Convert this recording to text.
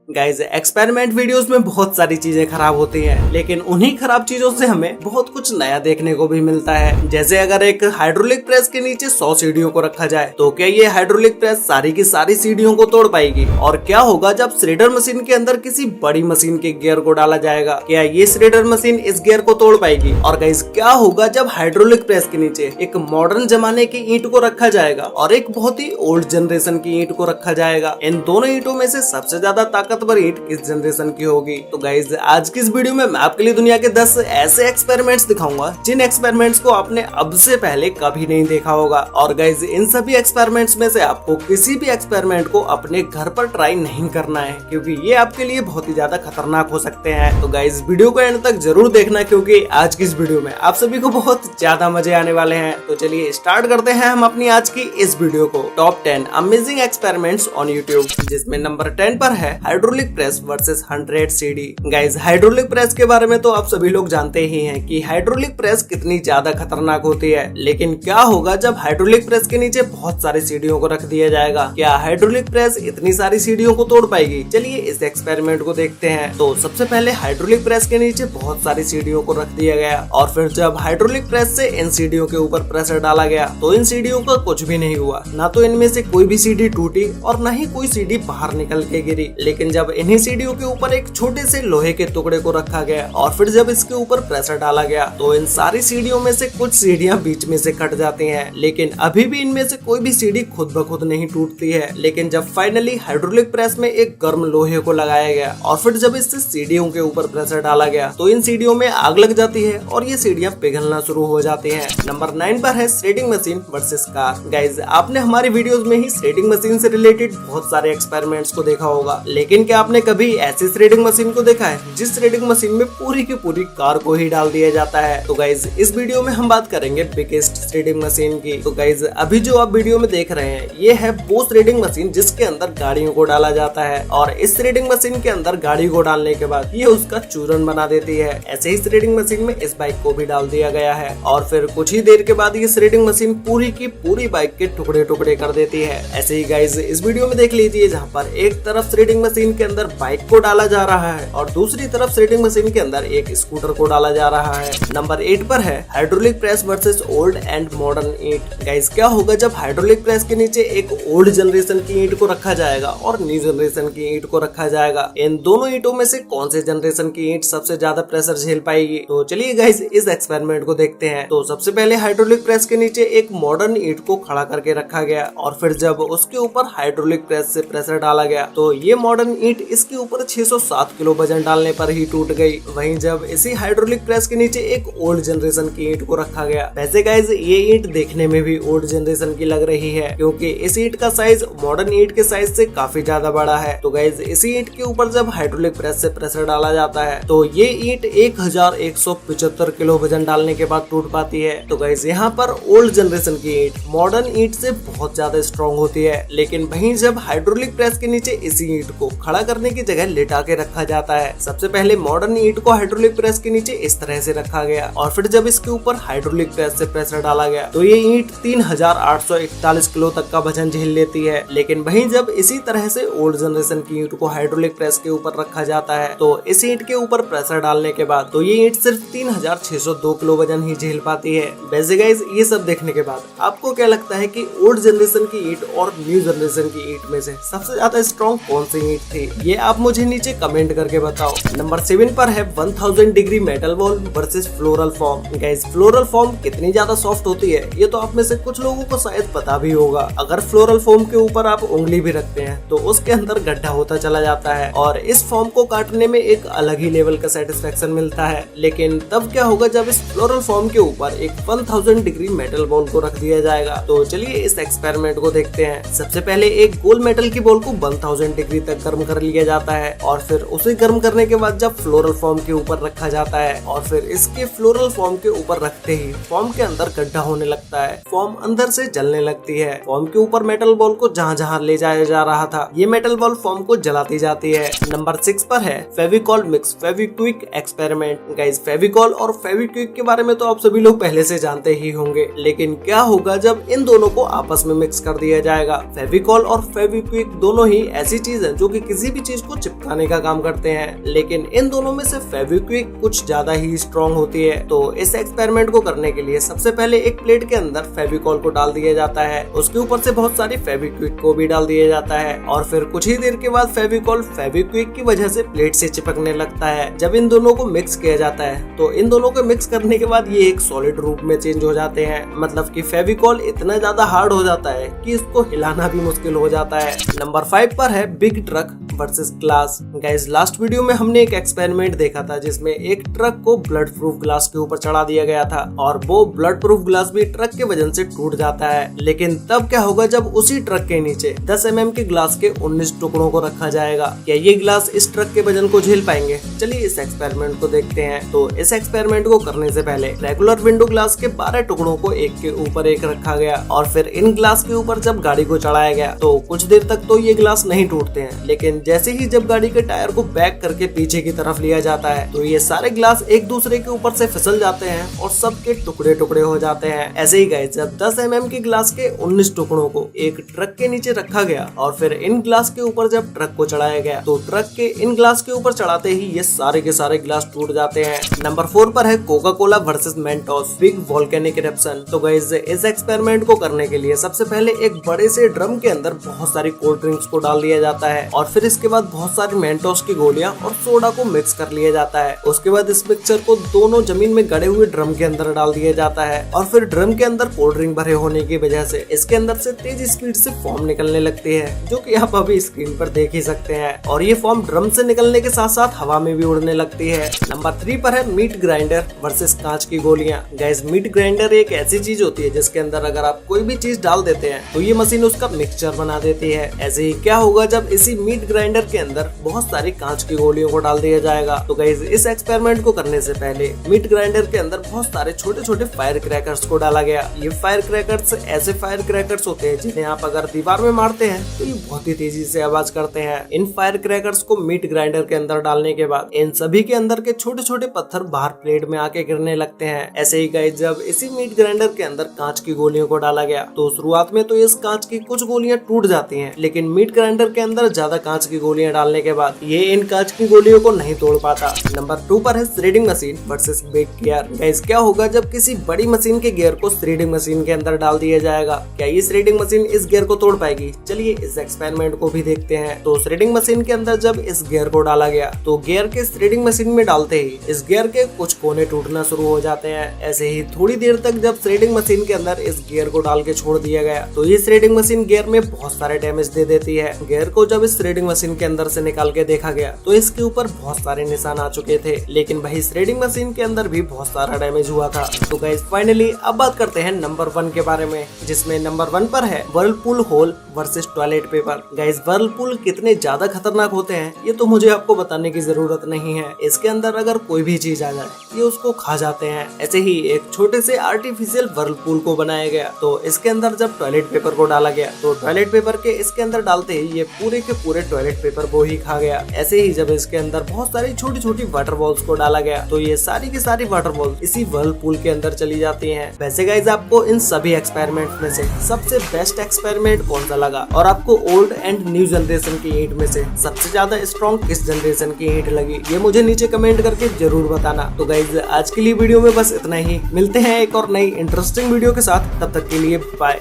Guys experiment videos में बहुत सारी चीजें खराब होती हैं, लेकिन उन्हीं खराब चीजों से हमें बहुत कुछ नया देखने को भी मिलता है। जैसे अगर एक हाइड्रोलिक प्रेस के नीचे 100 सीढ़ियों को रखा जाए तो क्या ये हाइड्रोलिक प्रेस सारी की सारी सीढ़ियों को तोड़ पाएगी? और क्या होगा जब श्रेडर मशीन के अंदर किसी बड़ी मशीन के गियर को डाला जाएगा? क्या ये श्रेडर मशीन इस गियर को तोड़ पाएगी? और गाइज क्या होगा जब हाइड्रोलिक प्रेस के नीचे एक मॉडर्न जमाने की ईंट को रखा जाएगा और एक बहुत ही ओल्ड जनरेशन की ईंट को रखा जाएगा? इन दोनों ईंटों में से सबसे ज्यादा ताकतवर ईंट किस जनरेशन की होगी? तो गाइज आज की इस वीडियो में मैं आपके लिए दुनिया के 10 ऐसे एक्सपेरिमेंट्स दिखाऊंगा जिन एक्सपेरिमेंट्स को आपने अब से पहले कभी नहीं देखा होगा। और गाइज इन सभी एक्सपेरिमेंट्स में से आपको किसी भी एक्सपेरिमेंट को अपने घर पर ट्राई नहीं करना है, क्योंकि ये आपके लिए बहुत ही ज्यादा खतरनाक हो सकते हैं। तो गाइज वीडियो को एंड तक जरूर देखना, क्योंकि आज की इस वीडियो में आप सभी को बहुत ज्यादा मजे आने वाले हैं। तो चलिए स्टार्ट करते हैं हम अपनी आज की इस वीडियो को। Top 10 amazing experiments on YouTube, जिसमें नंबर 10 पर है hydraulic press versus 100 CD. Guys hydraulic press के बारे में तो आप सभी लोग जानते ही हैं कि हाइड्रोलिक प्रेस कितनी ज्यादा खतरनाक होती है, लेकिन क्या होगा जब हाइड्रोलिक प्रेस के नीचे बहुत सारी सीढ़ियों को रख दिया जाएगा? क्या हाइड्रोलिक प्रेस इतनी सारी सीढ़ियों को तोड़ पाएगी? चलिए इस एक्सपेरिमेंट को देखते हैं। तो सबसे पहले हाइड्रोलिक प्रेस के नीचे बहुत सारी सीढ़ियों को रख दिया गया और फिर जब हाइड्रोलिक प्रेस से इन सीढ़ियों के ऊपर प्रेशर डाला गया तो इन सीढ़ियों का कुछ भी नहीं हुआ। ना तो इनमें से कोई भी सीढ़ी टूटी और न ही कोई सीढ़ी बाहर निकल के गिरी। लेकिन जब इन्हीं सीढ़ियों के ऊपर एक छोटे से लोहे के टुकड़े को रखा गया और फिर जब इसके ऊपर प्रेशर डाला गया तो इन सारी सीढ़ियों में से कुछ सीढ़ियां बीच में से कट जाती हैं, लेकिन अभी भी इनमें से कोई भी सीढ़ी खुद ब खुद नहीं टूटती है। लेकिन जब फाइनली हाइड्रोलिक प्रेस में एक गर्म लोहे को लगाया गया और फिर जब इससे सीढ़ियों के ऊपर प्रेशर डाला गया तो इन सीढ़ियों में आग लग जाती है और ये सीढ़ियां पिघलना शुरू हो जाती हैं। नंबर 9 पर है shredding machine versus car. Guys आपने हमारी वीडियोस में ही श्रेडिंग मशीन से रिलेटेड बहुत सारे एक्सपेरिमेंट्स को देखा होगा, लेकिन क्या आपने कभी ऐसी श्रेडिंग मशीन को देखा है जिस श्रेडिंग मशीन में पूरी की पूरी कार को ही डाल दिया जाता है? तो गाइज इस वीडियो में हम बात करेंगे बिगेस्ट श्रेडिंग मशीन की। तो गाइज अभी जो आप वीडियो में देख रहे हैं ये है वो श्रेडिंग मशीन जिसके अंदर गाड़ियों को डाला जाता है, और इस श्रेडिंग मशीन के अंदर गाड़ी को डालने के बाद ये उसका चूरन बना देती है। ऐसे ही श्रेडिंग मशीन में इस बाइक को भी डाल दिया गया है और फिर कुछ ही देर के बाद ये श्रेडिंग मशीन पूरी की पूरी बाइक के टुकड़े टुकड़े कर देती है। ऐसे ही गाइज इस वीडियो में देख लीजिए, जहाँ पर एक तरफ श्रेडिंग मशीन के अंदर बाइक को डाला जा रहा है और दूसरी तरफ श्रेडिंग मशीन के अंदर एक स्कूटर को डाला जा रहा है। नंबर 8 पर है hydraulic press versus old and modern ईंट। गाइस क्या होगा जब हाइड्रोलिक प्रेस के नीचे एक ओल्ड जनरेशन की ईंट को रखा जाएगा और न्यू जनरेशन की ईंट को रखा जाएगा? इन दोनों ईंटों में से कौन से जनरेशन की ईंट सबसे ज्यादा प्रेशर झेल पाएगी? तो चलिए गाइस इस एक्सपेरिमेंट को देखते हैं। तो सबसे पहले हाइड्रोलिक प्रेस के नीचे एक मॉडर्न ईंट को खड़ा करके रखा गया और फिर जब उसके ऊपर हाइड्रोलिक प्रेस से प्रेशर डाला गया तो ये मॉडर्न ईंट इसके ऊपर 607 किलो वजन डालने पर ही टूट गई। वहीं जब इसी हाइड्रोलिक प्रेस के नीचे एक ओल्ड जनरेशन की ईंट को रखा गया। वैसे गाइज ये ईंट देखने में भी ओल्ड जनरेशन की लग रही है, क्योंकि इस ईंट का साइज मॉडर्न ईंट के साइज से काफी ज्यादा बड़ा है। तो गाइज इसी ईंट के ऊपर जब हाइड्रोलिक प्रेस से प्रेशर डाला जाता है तो ये ईंट 1175 किलो वजन डालने के बाद टूट पाती है। तो गाइज यहाँ पर ओल्ड जनरेशन की ईंट मॉडर्न ईंट से बहुत ज्यादा स्ट्रॉन्ग होती है, लेकिन वहीं जब हाइड्रोलिक प्रेस के नीचे इसी ईंट को खड़ा करने की जगह लेटा के रखा जाता है। सबसे पहले मॉडर्न ईंट को हाइड्रोलिक प्रेस के नीचे इस तरह से रखा गया और फिर जब इसके ऊपर हाइड्रोलिक प्रेस से प्रेशर डाला गया तो ये ईंट 3841 किलो तक का वजन झेल लेती है। लेकिन वहीं जब इसी तरह से ओल्ड जनरेशन की ईंट को हाइड्रोलिक प्रेस के ऊपर रखा जाता है तो इस ईंट के ऊपर प्रेशर डालने के बाद तो ये ईंट सिर्फ 3602 किलो वजन ही झेल पाती है। वैसे गाइस ये सब देखने के बाद आपको क्या लगता है कि ओल्ड जनरेशन की ईंट और न्यू जनरेशन की ईंट में से सबसे ज्यादा स्ट्रॉन्ग कौन सी ईंट थी? ये आप मुझे नीचे कमेंट करके बताओ। नंबर 7 पर है 1000 degree metal ball versus floral form. Guys floral form कितनी ज्यादा सॉफ्ट होती है ये तो आप में से कुछ लोगों को शायद पता भी होगा। अगर फ्लोरल फॉर्म के ऊपर आप उंगली भी रखते हैं तो उसके अंदर गड्ढा होता चला जाता है और इस फॉर्म को काटने में एक अलग ही लेवल का सेटिस्फेक्शन मिलता है। लेकिन तब क्या होगा जब इस फ्लोरल फॉर्म के ऊपर एक 1000 डिग्री मेटल बॉल को रख दिया जाएगा? तो चलिए इस एक्सपेरिमेंट को देखते हैं। सबसे पहले एक गोल मेटल की बॉल को 1000 डिग्री तक गर्म कर लिया जाता है और फिर उसे गर्म करने के बाद जब फ्लोरल फॉर्म के ऊपर रखा जाता है और फिर इसके फ्लोरल फॉर्म के ऊपर रखते ही फॉर्म के अंदर गड्ढा होने लगता है। फॉर्म अंदर से जलने लगती है। फॉर्म के ऊपर मेटल बॉल को जहाँ जहाँ ले जाया जा रहा था ये मेटल बॉल फॉर्म को जलाती जाती है। नंबर 6 पर है Fevicol mix Fevikwik experiment. Guys Fevicol और फेविक्विक के बारे में तो आप सभी लोग पहले से जानते ही होंगे, लेकिन क्या होगा जब इन दोनों को आपस में मिक्स कर दिया जाएगा? फेविकॉल और फेविक्विक दोनों ही ऐसी चीज है जो कि किसी भी चीज को चिपकाने का काम करते हैं, लेकिन इन दोनों में से फेविक्विक कुछ ज्यादा ही स्ट्रॉन्ग होती है। तो इस एक्सपेरिमेंट को करने के लिए सबसे पहले एक प्लेट के अंदर फेविकॉल को डाल दिया जाता है, उसके ऊपर से बहुत सारी फेविक्विक को भी डाल दिया जाता है और फिर कुछ ही देर के बाद फेविकॉल फेविक्विक की वजह से प्लेट से चिपकने लगता है। जब इन दोनों को मिक्स किया जाता है तो इन दोनों को मिक्स करने के बाद ये एक सॉलिड रूप में चेंज हो जाते हैं, मतलब कि फेविकॉल इतना ज्यादा हार्ड हो जाता है कि इसको हिलाना भी मुश्किल हो जाता है। नंबर 5 पर है big truck versus glass. Guys, last video में हमने एक एक्सपेरिमेंट देखा था जिसमें एक ट्रक को ब्लड प्रूफ ग्लास के ऊपर चढ़ा दिया गया था और वो ब्लड प्रूफ ग्लास भी ट्रक के वजन से टूट जाता है। लेकिन तब क्या होगा जब उसी ट्रक के नीचे 10 mm के ग्लास के 19 टुकड़ों को रखा जाएगा? क्या ये ग्लास इस ट्रक के वजन को झेल पाएंगे? चलिए इस एक्सपेरिमेंट को देखते हैं। तो इस एक्सपेरिमेंट को करने से पहले रेगुलर विंडो ग्लास के 12 टुकड़ों को एक के ऊपर एक रखा गया और फिर इन ग्लास के ऊपर जब गाड़ी को चढ़ाया गया तो कुछ देर तक तो ये ग्लास नहीं टूटते हैं, लेकिन जैसे ही जब गाड़ी के टायर को बैक करके पीछे की तरफ लिया जाता है तो ये सारे ग्लास एक दूसरे के ऊपर से फिसल जाते हैं और सबके टुकड़े टुकड़े हो जाते हैं। ऐसे ही गाइस, जब 10 mm के ग्लास के 19 टुकड़ों को एक ट्रक के नीचे रखा गया और फिर इन ग्लास के ऊपर जब ट्रक को चढ़ाया गया तो ट्रक के इन ग्लास के ऊपर चढ़ाते ही ये सारे के सारे ग्लास टूट जाते हैं। नंबर 4 पर है Coca Cola versus Mentos big volcanic eruption. तो गाइस, इस एक्सपेरिमेंट को करने के लिए सबसे पहले एक बड़े से ड्रम के अंदर बहुत सारी कोल्ड ड्रिंक्स को डाल दिया जाता है और फिर इसके बाद बहुत सारी मेंटोस की गोलियां और सोडा को मिक्स कर लिया जाता है। उसके बाद इस मिक्सचर को दोनों जमीन में गड़े हुए ड्रम के अंदर डाल दिया जाता है और फिर ड्रम के अंदर कोल्ड ड्रिंक भरे होने की वजह से इसके अंदर से तेज स्पीड से फॉर्म निकलने लगती है, जो कि आप अभी स्क्रीन पर देख ही सकते हैं। और ये फॉर्म ड्रम से निकलने के साथ साथ हवा में भी उड़ने लगती है। नंबर 3 पर है मीट ग्राइंडर वर्सेस कांच की गोलियां। गाइस, मीट ग्राइंडर एक ऐसी चीज होती है जिसके अंदर अगर आप कोई भी चीज डाल देते हैं तो ये मशीन उसका मिक्सचर बना देती है। ऐसे ही क्या होगा जब इसी मीट ग्राइंडर के अंदर बहुत सारी कांच की गोलियों को डाल दिया जाएगा? तो गाइस, इस एक्सपेरिमेंट को करने से पहले मीट ग्राइंडर के अंदर बहुत सारे छोटे छोटे फायर क्रैकर्स को डाला गया। ये फायर क्रैकर्स ऐसे फायर क्रैकर्स होते हैं जिन्हें आप अगर दीवार में मारते हैं तो ये बहुत ही तेजी से आवाज करते हैं। इन फायर क्रैकर्स को मीट ग्राइंडर के अंदर डालने के बाद इन सभी के अंदर के छोटे छोटे पत्थर बाहर प्लेट में आके गिरने लगते हैं। ऐसे ही गाइस, जब इसी मीट ग्राइंडर के अंदर कांच की गोलियों को डाला गया तो शुरुआत में तो इस कांच की कुछ गोलियां टूट जाती हैं, लेकिन मीट ग्राइंडर के अंदर ज्यादा कांच की गोलियां डालने के बाद ये इन कांच की गोलियों को नहीं तोड़ पाता। नंबर 2 पर है threading machine versus big gear. Guys, क्या होगा जब किसी बड़ी मशीन के गियर को थ्रेडिंग मशीन के अंदर डाल दिया जाएगा? क्या ये थ्रेडिंग मशीन इस गियर को तोड़ पाएगी? चलिए इस एक्सपेरिमेंट को भी देखते हैं। तो थ्रेडिंग मशीन के अंदर जब इस गियर को डाला गया तो गियर के थ्रेडिंग मशीन में डालते ही इस गियर के कुछ कोने टूटना शुरू हो जाते हैं। ऐसे ही थोड़ी देर तक जब थ्रेडिंग मशीन के अंदर इस गियर को डाल के छोड़ दिया गया तो ये थ्रेडिंग मशीन गियर में बहुत सारे डैमेज दे देती है। गियर को जब इस थ्रेडिंग मशीन के अंदर से निकाल के देखा गया तो इसके ऊपर बहुत सारे निशान आ चुके थे, लेकिन भाई थ्रेडिंग मशीन के अंदर भी बहुत सारा डैमेज हुआ था। तो गाइस, फाइनली अब बात करते हैं नंबर 1 के बारे में, जिसमें नंबर 1 पर है whirlpool hole versus toilet paper. Guys, whirlpool कितने ज्यादा खतरनाक होते हैं ये तो मुझे आपको बताने की जरूरत नहीं है। इसके अंदर अगर कोई भी चीज आ जाए ये उसको खा जाते हैं। ऐसे ही एक छोटे से आर्टिफिशियल व्हर्लपूल को बनाया गया तो इसके अंदर जब टॉयलेट पेपर को डाला गया तो टॉयलेट पेपर के इसके अंदर डालते ही ये पूरे के पूरे टॉयलेट पेपर को ही खा गया। ऐसे ही जब इसके अंदर बहुत सारी छोटी छोटी वाटर बॉल्स को डाला गया तो ये सारी की सारी वाटर बॉल्स इसी व्हर्लपूल के अंदर चली जाती हैं। वैसे गाइस, आपको इन सभी एक्सपेरिमेंट में से सबसे बेस्ट एक्सपेरिमेंट कौन सा लगा और आपको ओल्ड एंड न्यू जनरेशन की ईंट में से सबसे ज्यादा स्ट्रॉन्ग किस जनरेशन की ईंट लगी? ये मुझे नीचे कमेंट करके जरूर बताना। तो गाइस, आज के लिए वीडियो में बस इतना ही। मिलते हैं एक और नई इंटरेस्टिंग वीडियो के साथ, तब तक के लिए बाय।